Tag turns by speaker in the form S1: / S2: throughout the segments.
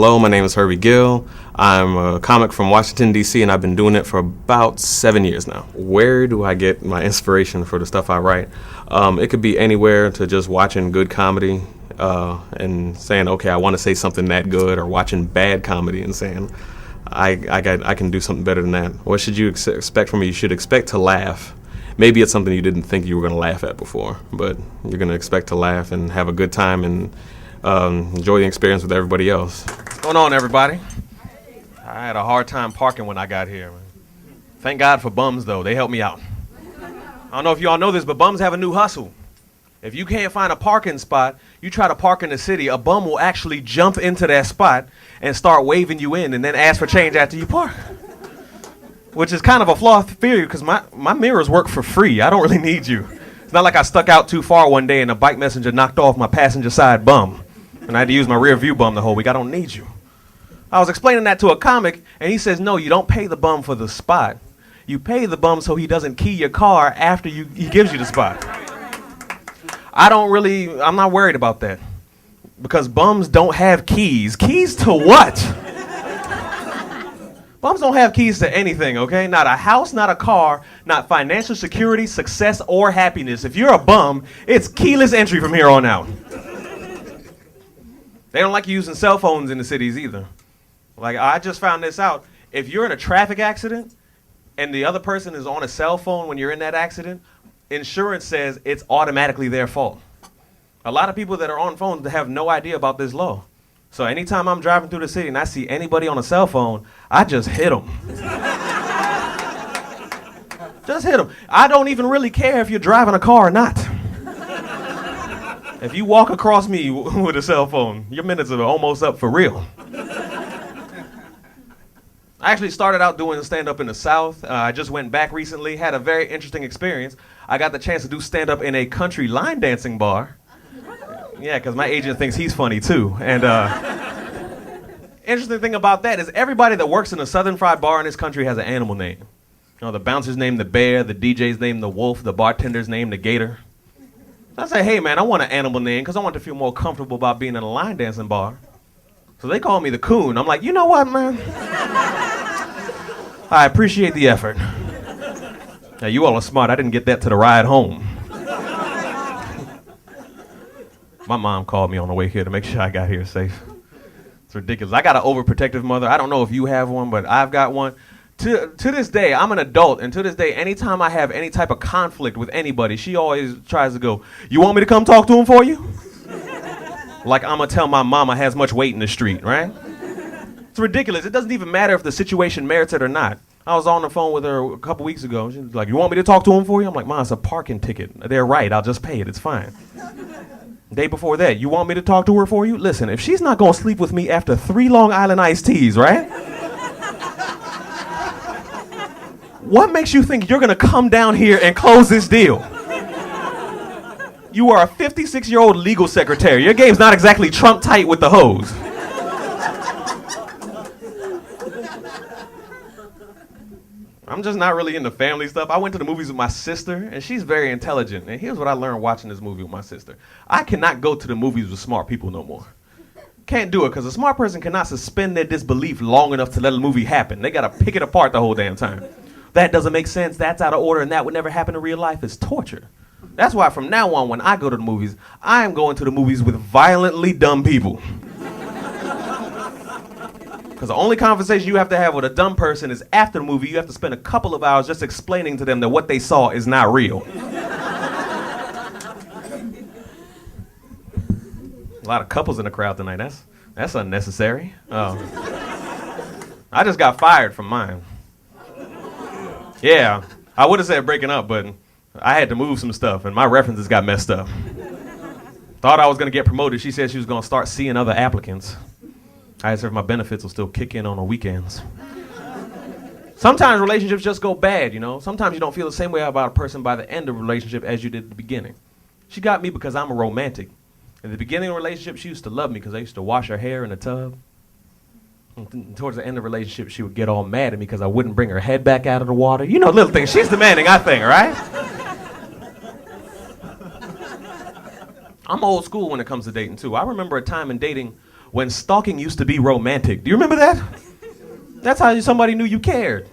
S1: Hello, my name is Herbie Gill. I'm a comic from Washington, D.C., and I've been doing it for about 7 years now. Where do I get my inspiration for the stuff I write? It could be anywhere to just watching good comedy and saying, okay, I want to say something that good, or watching bad comedy and saying, I can do something better than that. What should you expect from me? You should expect to laugh. Maybe it's something you didn't think you were going to laugh at before, but you're going to expect to laugh and have a good time and enjoy the experience with everybody else. What's going on, everybody? I had a hard time parking when I got here. Thank God for bums, though. They helped me out. I don't know if you all know this, but bums have a new hustle. If you can't find a parking spot, you try to park in the city, a bum will actually jump into that spot and start waving you in and then ask for change after you park. Which is kind of a flawed theory because my mirrors work for free. I don't really need you. It's not like I stuck out too far one day and a bike messenger knocked off my passenger side bum. And I had to use my rear view bum the whole week. I don't need you. I was explaining that to a comic, and he says, no, you don't pay the bum for the spot. You pay the bum so he doesn't key your car after he gives you the spot. I'm not worried about that. Because bums don't have keys. Keys to what? Bums don't have keys to anything, okay? Not a house, not a car, not financial security, success, or happiness. If you're a bum, it's keyless entry from here on out. They don't like you using cell phones in the cities either. Like, I just found this out. If you're in a traffic accident and the other person is on a cell phone when you're in that accident, insurance says it's automatically their fault. A lot of people that are on phones have no idea about this law. So anytime I'm driving through the city and I see anybody on a cell phone, I just hit them. Just hit them. I don't even really care if you're driving a car or not. If you walk across me with a cell phone, your minutes are almost up for real. I actually started out doing stand-up in the South. I just went back recently, had a very interesting experience. I got the chance to do stand-up in a country line dancing bar. Yeah, because my agent thinks he's funny too. And interesting thing about that is everybody that works in a Southern Fried bar in this country has an animal name. You know, the bouncer's name the bear, the DJ's name the wolf, the bartender's name the gator. So I say, hey man, I want an animal name because I want to feel more comfortable about being in a line dancing bar. So they call me the coon. I'm like, you know what, man? I appreciate the effort. Now you all are smart. I didn't get that to the ride home. My mom called me on the way here to make sure I got here safe. It's ridiculous. I got an overprotective mother. I don't know if you have one, but I've got one. To this day, I'm an adult, and to this day, anytime I have any type of conflict with anybody, she always tries to go, you want me to come talk to him for you? Like I'm going to tell my mama has much weight in the street, right? It's ridiculous. It doesn't even matter if the situation merits it or not. I was on the phone with her a couple weeks ago. She was like, you want me to talk to him for you? I'm like, Mom, it's a parking ticket. They're right. I'll just pay it. It's fine. Day before that, you want me to talk to her for you? Listen, if she's not going to sleep with me after 3 Long Island iced teas, right? What makes you think you're going to come down here and close this deal? You are a 56-year-old legal secretary. Your game's not exactly Trump tight with the hose. I'm just not really into family stuff. I went to the movies with my sister, and she's very intelligent. And here's what I learned watching this movie with my sister. I cannot go to the movies with smart people no more. Can't do it, because a smart person cannot suspend their disbelief long enough to let a movie happen. They got to pick it apart the whole damn time. That doesn't make sense, that's out of order, and that would never happen in real life. It's torture. That's why from now on, when I go to the movies, I am going to the movies with violently dumb people. Because the only conversation you have to have with a dumb person is after the movie. You have to spend a couple of hours just explaining to them that what they saw is not real. A lot of couples in the crowd tonight. That's unnecessary. I just got fired from mine. Yeah, I would have said breaking up, but I had to move some stuff, and my references got messed up. Thought I was going to get promoted. She said she was going to start seeing other applicants. I asked her if my benefits will still kick in on the weekends. Sometimes relationships just go bad, you know. Sometimes you don't feel the same way about a person by the end of a relationship as you did at the beginning. She got me because I'm a romantic. At the beginning of the relationship, she used to love me because I used to wash her hair in the tub. And towards the end of the relationship, she would get all mad at me because I wouldn't bring her head back out of the water. You know, little things. She's demanding, I think, right? I'm old school when it comes to dating, too. I remember a time in dating when stalking used to be romantic. Do you remember that? That's how somebody knew you cared.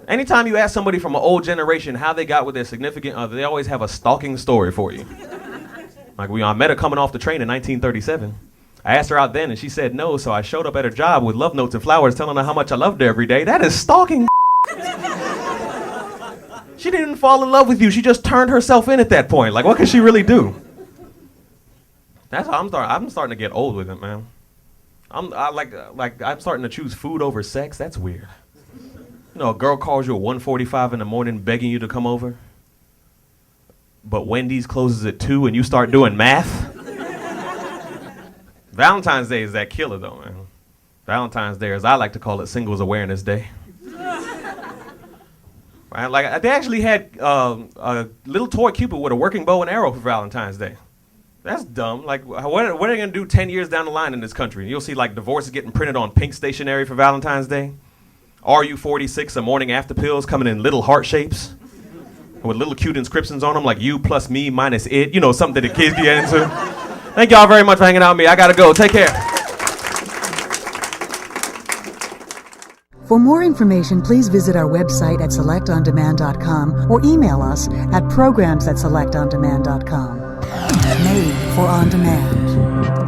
S1: Anytime you ask somebody from an old generation how they got with their significant other, they always have a stalking story for you. Like, I met her coming off the train in 1937. I asked her out then, and she said no, so I showed up at her job with love notes and flowers telling her how much I loved her every day. That is stalking. She didn't fall in love with you. She just turned herself in at that point. Like, what can she really do? That's how I'm starting to get old with it, man. I'm starting to choose food over sex. That's weird. You know, a girl calls you at 1:45 in the morning begging you to come over, but Wendy's closes at 2 and you start doing math. Valentine's Day is that killer, though, man. Valentine's Day, as I like to call it, Singles Awareness Day. Right? Like, they actually had a little toy Cupid with a working bow and arrow for Valentine's Day. That's dumb. Like, what are they going to do 10 years down the line in this country? You'll see, like, divorces getting printed on pink stationery for Valentine's Day. RU46, a morning after pills coming in little heart shapes with little cute inscriptions on them, like you plus me minus it. You know, something that the kids get into. Thank y'all very much for hanging out with me. I got to go. Take care.
S2: For more information, please visit our website at selectondemand.com or email us at programs@selectondemand.com. Made for On Demand.